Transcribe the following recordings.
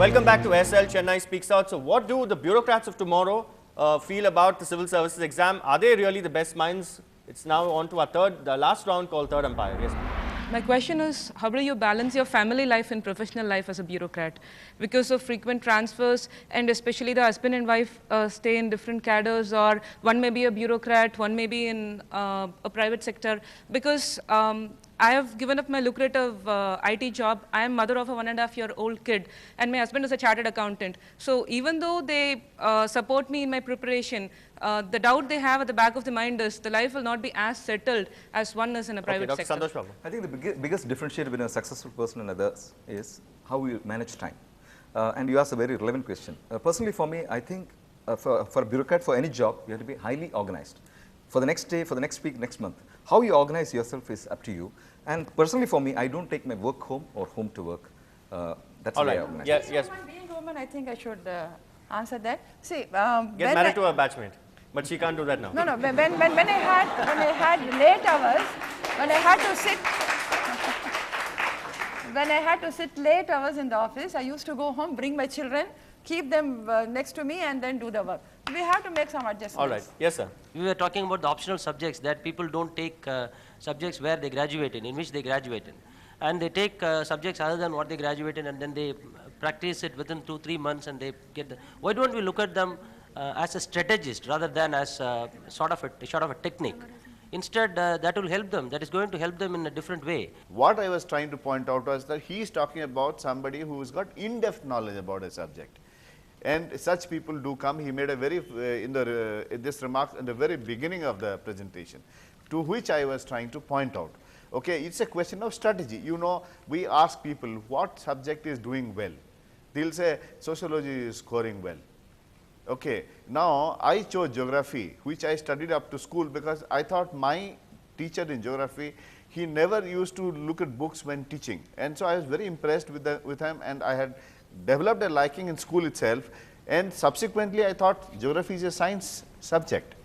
Welcome back to SL Chennai Speaks Out. So what do the bureaucrats of tomorrow feel about the civil services exam? Are they really the best minds? It's now on to our the last round called third umpire. Yes. My question is, how do you balance your family life and professional life as a bureaucrat? Because of frequent transfers, and especially the husband and wife stay in different cadres, or one may be a bureaucrat, one may be in a private sector. Because I have given up my lucrative IT job. I am mother of a 1.5-year-old kid, and my husband is a chartered accountant. So even though they support me in my preparation, the doubt they have at the back of the mind is the life will not be as settled as one is in a private Dr. sector. Santosh Babu. I think the biggest differentiator between a successful person and others is how you manage time. And you asked a very relevant question. Personally, for me, I think for a bureaucrat, for any job, you have to be highly organized. For the next day, for the next week, next month, how you organize yourself is up to you. And personally, for me, I don't take my work home or home to work. That's the way I organize. Yes, yes. Being a woman, I think I should answer that. See, Get married to a batchmate, but she can't do that now. No, no. When I had late hours, when I had to sit late hours in the office, I used to go home, bring my children, keep them next to me, and then do the work. We have to make some adjustments. All right. Yes, sir. We were talking about the optional subjects, that people don't take subjects where they graduated, in which they graduated. And they take subjects other than what they graduated, and then they practice it within 2-3 months, and they get the. Why don't we look at them as a strategist rather than as sort of a technique? Instead, that will help them. That is going to help them in a different way. What I was trying to point out was that he is talking about somebody who's got in-depth knowledge about a subject. And such people do come. He made a very, this remark in the very beginning of the presentation, to which I was trying to point out. Okay, it's a question of strategy. You know, we ask people what subject is doing well. They'll say sociology is scoring well. Okay, now I chose geography, which I studied up to school because I thought my teacher in geography, he never used to look at books when teaching. And so I was very impressed with him, and I had developed a liking in school itself, and subsequently I thought geography is a science subject.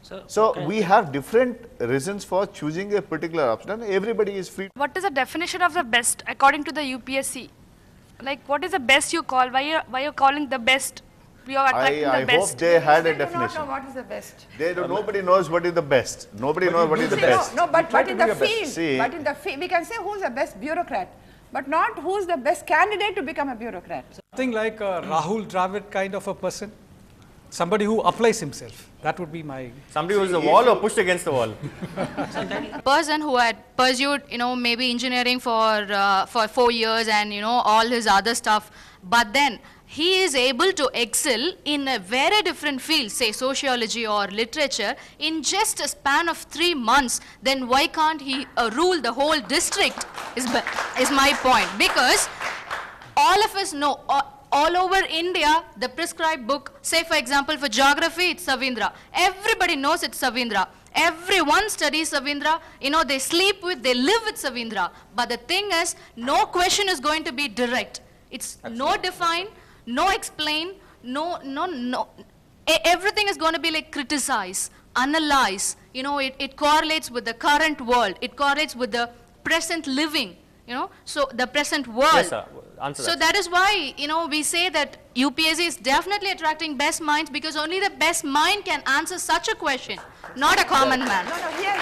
So okay. We have different reasons for choosing a particular option. Everybody is free. What is the definition of the best according to the UPSC? Like, what is the best you call? Why you're calling the best? You are attracting I the best. hope they had a They do definition. not know what is the best. Nobody knows what is the best. Nobody knows what is the best. No, but in the field, See, but in the field, we can say who's the best bureaucrat, but not who's the best candidate to become a bureaucrat. Something like a Rahul Dravid kind of a person, somebody who applies himself. That would be my. Somebody who is a wall or pushed against the wall. Person who had pursued, maybe engineering for 4 years and, all his other stuff, but then he is able to excel in a very different field, say sociology or literature, in just a span of 3 months, then why can't he rule the whole district is my point. Because all of us know, all over India, the prescribed book, say for example for geography, it's Savindra. Everybody knows it's Savindra. Everyone studies Savindra, they sleep with, they live with Savindra. But the thing is, no question is going to be direct. It's no define, no explain, no. Everything is going to be like criticize, analyze. It correlates with the current world. It correlates with the present living. So the present world. Yes, sir. Answer so that is why, we say that UPSC is definitely attracting best minds, because only the best mind can answer such a question, not a common man. No, here.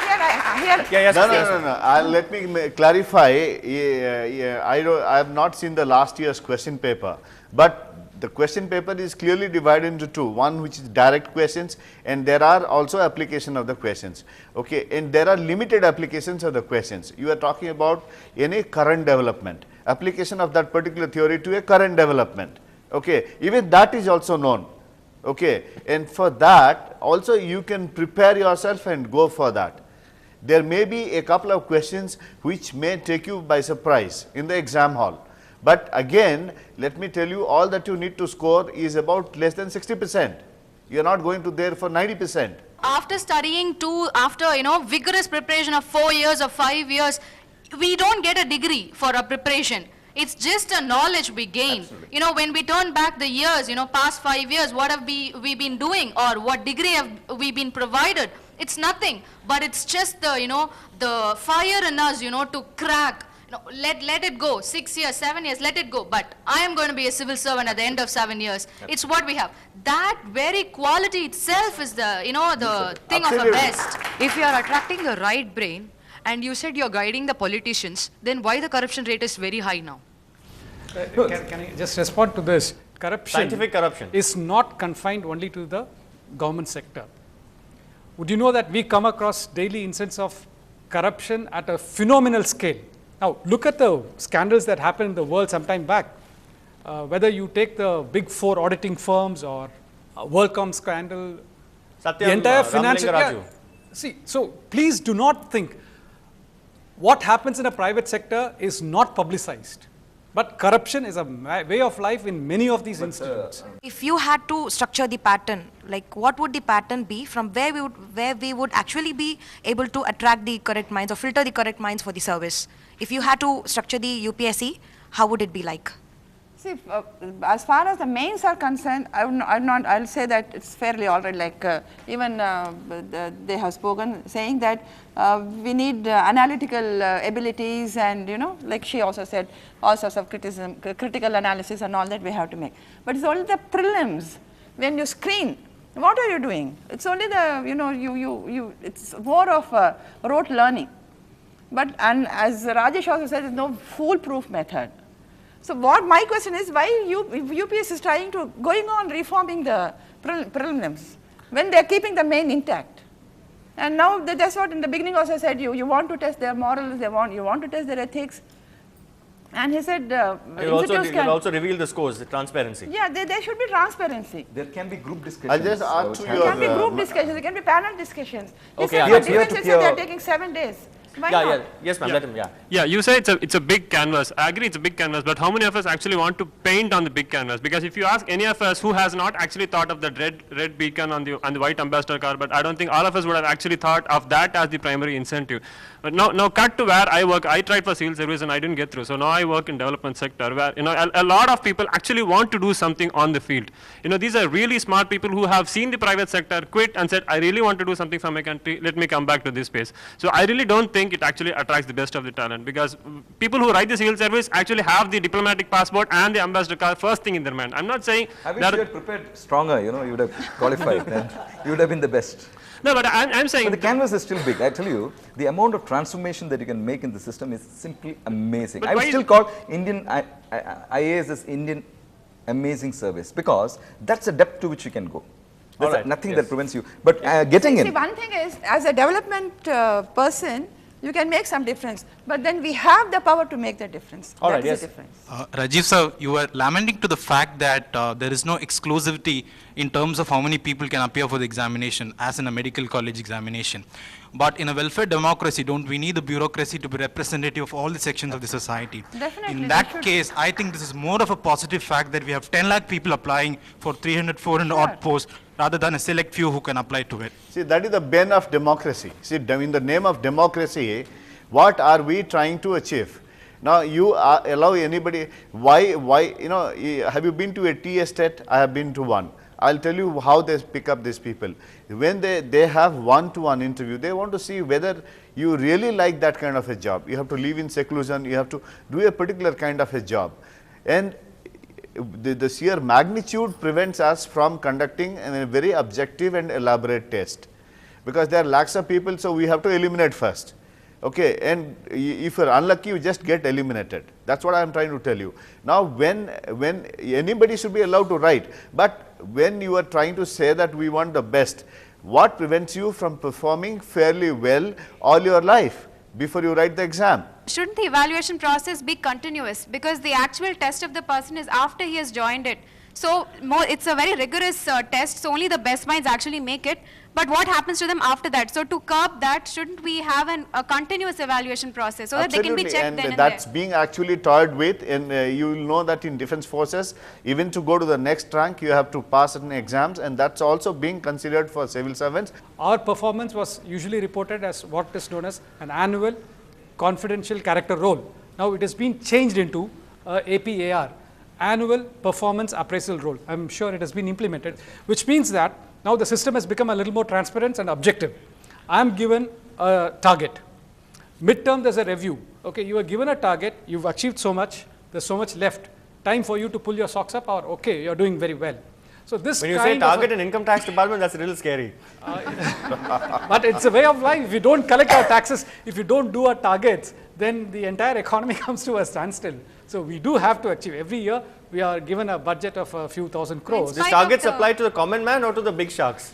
Yes, No. Let me clarify. I have not seen the last year's question paper, but the question paper is clearly divided into two. One which is direct questions, and there are also application of the questions. Okay, and there are limited applications of the questions. You are talking about any current development, application of that particular theory to a current development. Okay, even that is also known. Okay, and for that also you can prepare yourself and go for that. There may be a couple of questions which may take you by surprise in the exam hall. But again, let me tell you, all that you need to score is about less than 60%. You are not going to there for 90%. After studying vigorous preparation of 4 years or 5 years, we don't get a degree for our preparation. It's just a knowledge we gain. Absolutely. When we turn back the years, past 5 years, what have we been doing, or what degree have we been provided? It's nothing, but it's just the, the fire in us, to crack, No, let it go, 6 years, 7 years, let it go. But I am going to be a civil servant at the end of 7 years. It's what we have. That very quality itself is the, the thing Absolutely. of the best. If you are attracting the right brain and you said you're guiding the politicians, then why the corruption rate is very high now? Can I just respond to this? Corruption, Scientific corruption, is not confined only to the government sector. Would you know that we come across daily incidents of corruption at a phenomenal scale? Now, look at the scandals that happened in the world some time back. Whether you take the big 4 auditing firms or WorldCom scandal, Satyam, the entire financial. Ramalinga Raju. See, so please do not think what happens in a private sector is not publicized. But corruption is a way of life in many of these institutes. If you had to structure the pattern, like what would the pattern be from where we would actually be able to attract the correct minds or filter the correct minds for the service? If you had to structure the UPSC, how would it be like? See, as far as the mains are concerned, I'll say that it's fairly all right. Like even they have spoken saying that we need analytical abilities, and like she also said, all sorts of critical analysis and all that we have to make. But it's only the prelims. When you screen, what are you doing? It's only the it's more of a rote learning. But and as Rajesh also said, there's no foolproof method. So what my question is, why UPS is trying to going on reforming the prelims when they are keeping the main intact? And now that's what in the beginning also said, you want to test their morals, you want to test their ethics. And he said, you'll also reveal the scores, the transparency. Yeah, there should be transparency. There can be group discussions. I'll just add to There can be group discussions, there can be panel discussions. They Okay, said yeah. for defense, they are taking 7 days. Why not? Yes, ma'am, let him, Yeah, you say it's a big canvas. I agree it's a big canvas, but how many of us actually want to paint on the big canvas? Because if you ask any of us who has not actually thought of the red beacon on the white ambassador car, but I don't think all of us would have actually thought of that as the primary incentive. But now cut to where I work. I tried for civil service and I didn't get through. So now I work in development sector where a lot of people actually want to do something on the field. These are really smart people who have seen the private sector, quit and said, I really want to do something for my country. Let me come back to this space. So I really don't think it actually attracts the best of the talent, because people who write the civil service actually have the diplomatic passport and the ambassador card first thing in their mind. I'm not saying I wish you had prepared stronger, you would have qualified and you would have been the best. No, but I'm saying... But the canvas is still big. I tell you, the amount of transformation that you can make in the system is simply amazing. But I would still call Indian IAS as Indian amazing service, because that's a depth to which you can go. There's nothing that prevents you. But getting in... See, one thing is, as a development person, you can make some difference, but then we have the power to make the difference. All right, That's yes. the difference. Rajiv sir, you were lamenting to the fact that there is no exclusivity in terms of how many people can appear for the examination as in a medical college examination. But in a welfare democracy, don't we need the bureaucracy to be representative of all the sections of the society? Definitely. In that case, I think this is more of a positive fact that we have 10 lakh people applying for 300, 400 odd posts rather than a select few who can apply to it. See, that is the bane of democracy. See, in the name of democracy, what are we trying to achieve? Now, you allow anybody, why, have you been to a tea estate? I have been to one. I'll tell you how they pick up these people. When they have one-to-one interview, they want to see whether you really like that kind of a job. You have to live in seclusion, you have to do a particular kind of a job. And the sheer magnitude prevents us from conducting a very objective and elaborate test, because there are lakhs of people, so we have to eliminate first. Okay, and if you're unlucky, you just get eliminated. That's what I'm trying to tell you. Now, when anybody should be allowed to write, but when you are trying to say that we want the best, what prevents you from performing fairly well all your life before you write the exam? Shouldn't the evaluation process be continuous? Because the actual test of the person is after he has joined it. So it's a very rigorous test, so only the best minds actually make it. But what happens to them after that? So to curb that, shouldn't we have a continuous evaluation process so that they can be checked then and that's there? being actually toyed with, and you will know that in defense forces, even to go to the next rank, you have to pass certain exams, and that's also being considered for civil servants. Our performance was usually reported as what is known as an annual confidential character role. Now it has been changed into APAR, annual performance appraisal role. I'm sure it has been implemented, which means that now the system has become a little more transparent and objective. I am given a target. midterm there's a review. Okay, you are given a target, you've achieved so much, there's so much left. Time for you to pull your socks up, or okay, you're doing very well. So this when you say target in income tax department, that's a little scary. But it's a way of life. If you don't collect our taxes, if you don't do our targets, then the entire economy comes to a standstill. So we do have to achieve. Every year we are given a budget of a few thousand crores. These targets apply to the common man or to the big sharks?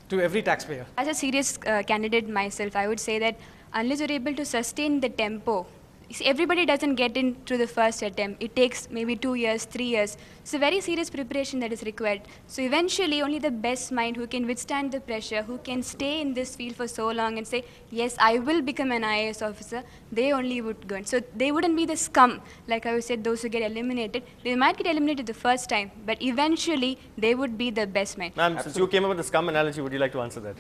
To every taxpayer. As a serious candidate myself, I would say that unless you're able to sustain the tempo, see, everybody doesn't get in through the first attempt. It takes maybe 2 years, 3 years. It's a very serious preparation that is required. So eventually, only the best mind who can withstand the pressure, who can stay in this field for so long and say, yes, I will become an IAS officer, they only would go in. So they wouldn't be the scum, like I said, those who get eliminated. They might get eliminated the first time, but eventually, they would be the best mind. Ma'am, since you came up with the scum analogy, would you like to answer that?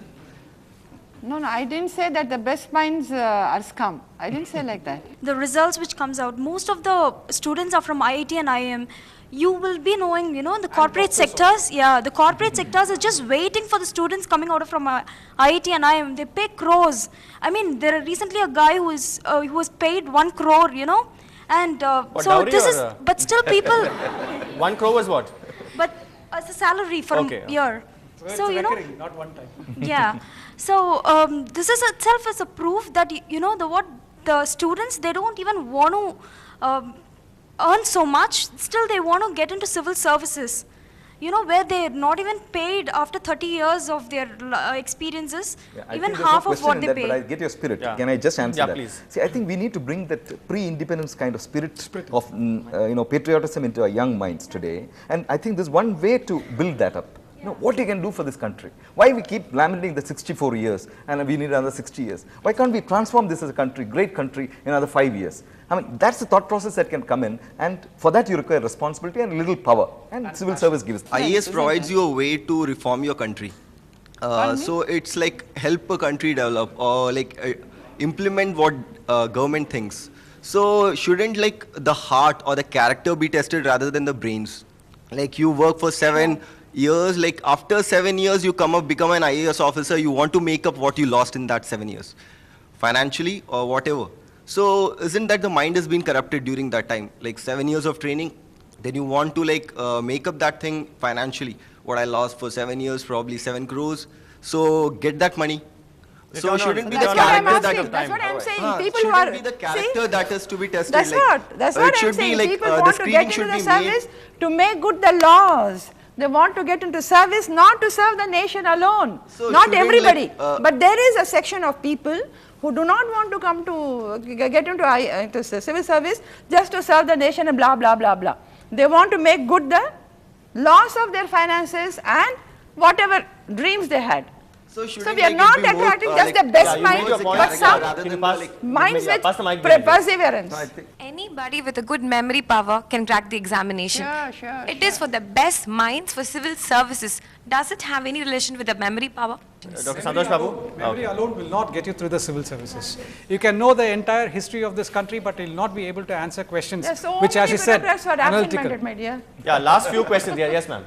No, I didn't say that the best minds are scum. I didn't say like that. The results which comes out, most of the students are from IIT and IIM. You will be knowing, you know, the corporate sectors, the corporate sectors are just waiting for the students coming out from IIT and IIM. They pay crores. I mean, there are recently a guy who was paid 1 crore, you know, and so this is, but still people. 1 crore was what? But as a salary for a year. So you know, not one time. Yeah. So this is itself is a proof that you know the students, they don't even want to earn so much. Still, they want to get into civil services. You know, where they're not even paid after 30 years of their experiences, even half of what they pay. But I get your spirit. Can I just answer that? Please. See, I think we need to bring that pre-independence kind of spirit of you know, patriotism into our young minds today. And I think there's one way to build that up. You know, what you can do for this country. Why we keep lamenting the 64 years and we need another 60 years? Why can't we transform this as a country, great country, in another 5 years? I mean, that's the thought process that can come in, and for that you require responsibility and a little power, and civil service gives. IAS provides you a way to reform your country. So it's like help a country develop, or like implement what government thinks. So shouldn't like the heart or the character be tested rather than the brains? Like you work for 7 years, like after 7 years you become an IAS officer, you want to make up what you lost in that 7 years, financially or whatever. So isn't that the mind has been corrupted during that time? Like 7 years of training, then you want to like make up that thing financially. What I lost for 7 years, probably 7 crores. So get that money. So shouldn't be the character that that's what I'm saying. People who are be the character that is to be tested. That's what I'm saying. Like, people want to get into the service to make good the laws. They want to get into service not to serve the nation alone, so not everybody. Like, but there is a section of people who do not want to come to get into civil service just to serve the nation and blah, blah, blah, blah. They want to make good the loss of their finances and whatever dreams they had. So we are not attracting just the best minds, but some minds with perseverance. Anybody with a good memory power can crack the examination. It is for the best minds for civil services. Does it have any relation with the memory power? Dr. Santosh Babu? Memory alone will not get you through the civil services. You can know the entire history of this country, but you will not be able to answer questions, which, as you said, analytical. Yeah, last few questions. Yes, ma'am.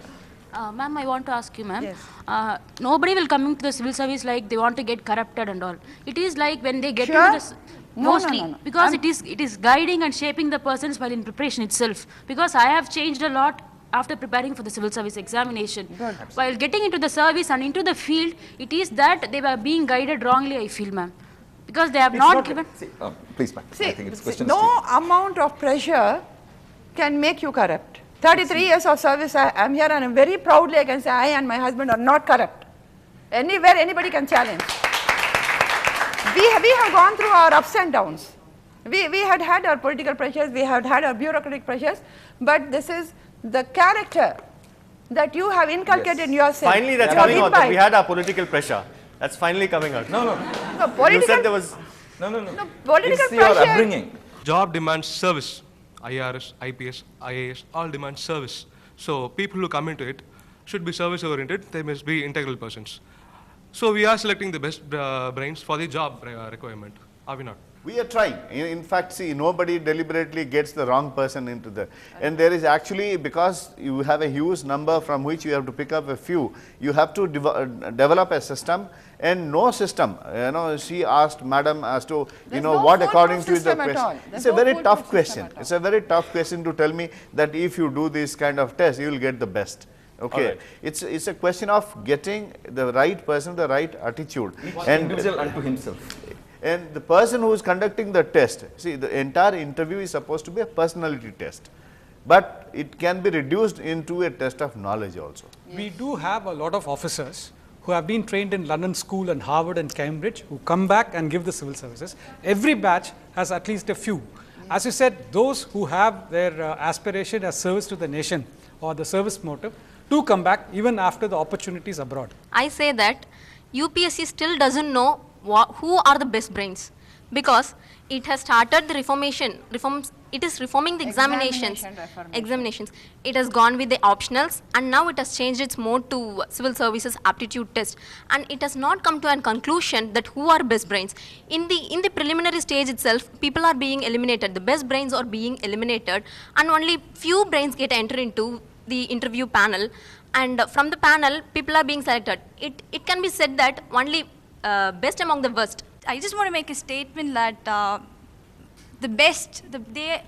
Ma'am, I want to ask you, ma'am. Yes. Nobody will come into the civil service like they want to get corrupted and all. It is like when they get into this, mostly because it is guiding and shaping the persons while in preparation itself. Because I have changed a lot after preparing for the civil service examination. While getting into the service and into the field, it is that they were being guided wrongly, I feel, ma'am. Because they have not given. Please, ma'am. I think it's question. No amount of pressure can make you corrupt. 33 years of service, I am here, and I'm very proudly I can say I and my husband are not corrupt. Anywhere, anybody can challenge. We have gone through our ups and downs. We had our political pressures, we had our bureaucratic pressures, but this is the character that you have inculcated in yourself. Finally, that's coming out that we had our political pressure. That's finally coming out. No, political, you said there was... No. Political it's your upbringing. Job demands service. IRS, IPS, IAS, all demand service. So people who come into it should be service oriented, they must be integral persons. So we are selecting the best brains for the job requirement, are we not? We are trying. In fact, see, nobody deliberately gets the wrong person into the, and there is actually, because you have a huge number from which you have to pick up a few, you have to develop a system, and no system, she asked madam as to, what according to the question. It's a very tough question. It's a very tough question to tell me that if you do this kind of test, you will get the best. Okay, right. It's a question of getting the right person, the right attitude. And individual unto himself. And the person who is conducting the test, see, the entire interview is supposed to be a personality test, but it can be reduced into a test of knowledge also. We do have a lot of officers who have been trained in London School and Harvard and Cambridge, who come back and give the civil services. Every batch has at least a few. As you said, those who have their aspiration as service to the nation or the service motive do come back even after the opportunities abroad. I say that UPSC still doesn't know who are the best brains, because it has started the it is reforming the examinations. It has gone with the optionals, and now it has changed its mode to civil services aptitude test, and it has not come to a conclusion that who are best brains. In the preliminary stage itself, people are being eliminated, the best brains are being eliminated, and only few brains get entered into the interview panel, and from the panel people are being selected. It can be said that only best among the worst. I just want to make a statement that we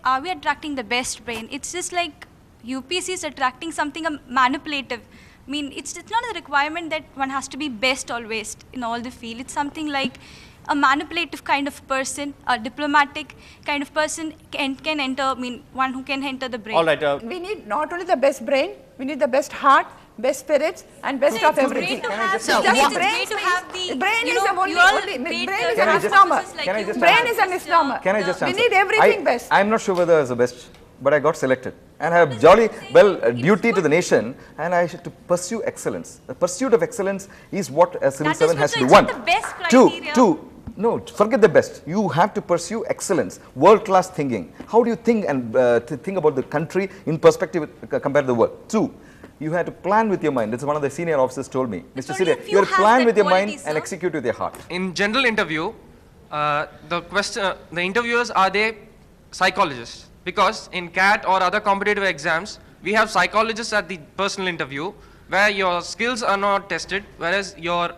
are attracting the best brain. It's just like UPSC is attracting something manipulative. I mean, it's not a requirement that one has to be best always in all the field. It's something like a manipulative kind of person, a diplomatic kind of person can enter, I mean, one who can enter the brain. All right. We need not only the best brain, we need the best heart, best spirits, and best of everything. Brain is a misnomer. Brain is a misnomer. Can I just answer? We need everything best. I'm not sure whether it's the best, but I got selected. And I have jolly duty to the nation, and I should to pursue excellence. The pursuit of excellence is what a civil servant has to do. One. Two. No, forget the best. You have to pursue excellence, world-class thinking. How do you think and think about the country in perspective compared to the world? Two, you have to plan with your mind. That's one of the senior officers told me. Mr. Sile, you have to plan with your mind and execute with your heart. In general interview, the interviewers, are they psychologists? Because in CAT or other competitive exams, we have psychologists at the personal interview where your skills are not tested, whereas your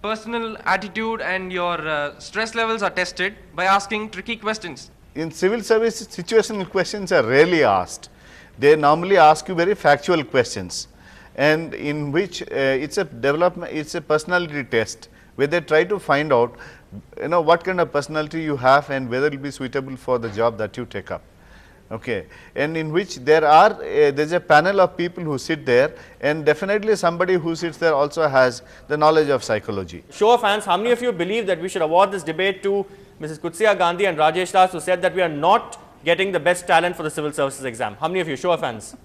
personal attitude and your stress levels are tested by asking tricky questions. In civil service, situational questions are rarely asked. They normally ask you very factual questions, and in which it's a personality test where they try to find out what kind of personality you have and whether it will be suitable for the job that you take up. Okay, and in which there's a panel of people who sit there, and definitely somebody who sits there also has the knowledge of psychology. Show of hands, how many of you believe that we should award this debate to Mrs. Kutsia Gandhi and Rajesh Das, who said that we are not getting the best talent for the civil services exam? How many of you? Show of hands.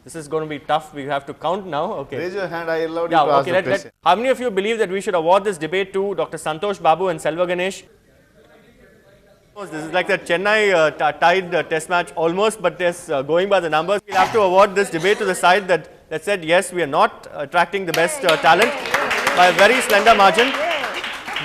This is going to be tough. We have to count now. Okay. Raise your hand. I allowed you to ask the question. How many of you believe that we should award this debate to Dr. Santosh Babu and Selva Ganesh? This is like the Chennai tied test match almost, but yes, going by the numbers, we'll have to award this debate to the side that said yes, we are not attracting the best talent by a very slender margin.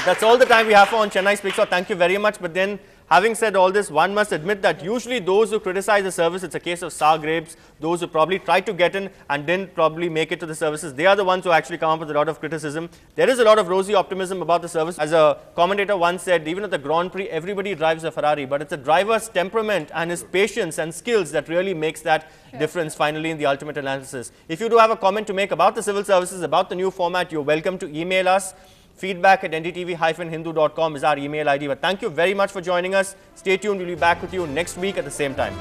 That's all the time we have for on Chennai Speaks Out. Thank you very much. But then, having said all this, one must admit that usually those who criticize the service, it's a case of sour grapes. Those who probably tried to get in and didn't probably make it to the services, they are the ones who actually come up with a lot of criticism. There is a lot of rosy optimism about the service. As a commentator once said, even at the Grand Prix, everybody drives a Ferrari, but it's a driver's temperament and his patience and skills that really makes that difference finally in the ultimate analysis. If you do have a comment to make about the civil services, about the new format, you're welcome to email us. Feedback@ndtv-hindu.com is our email ID. But thank you very much for joining us. Stay tuned. We'll be back with you next week at the same time.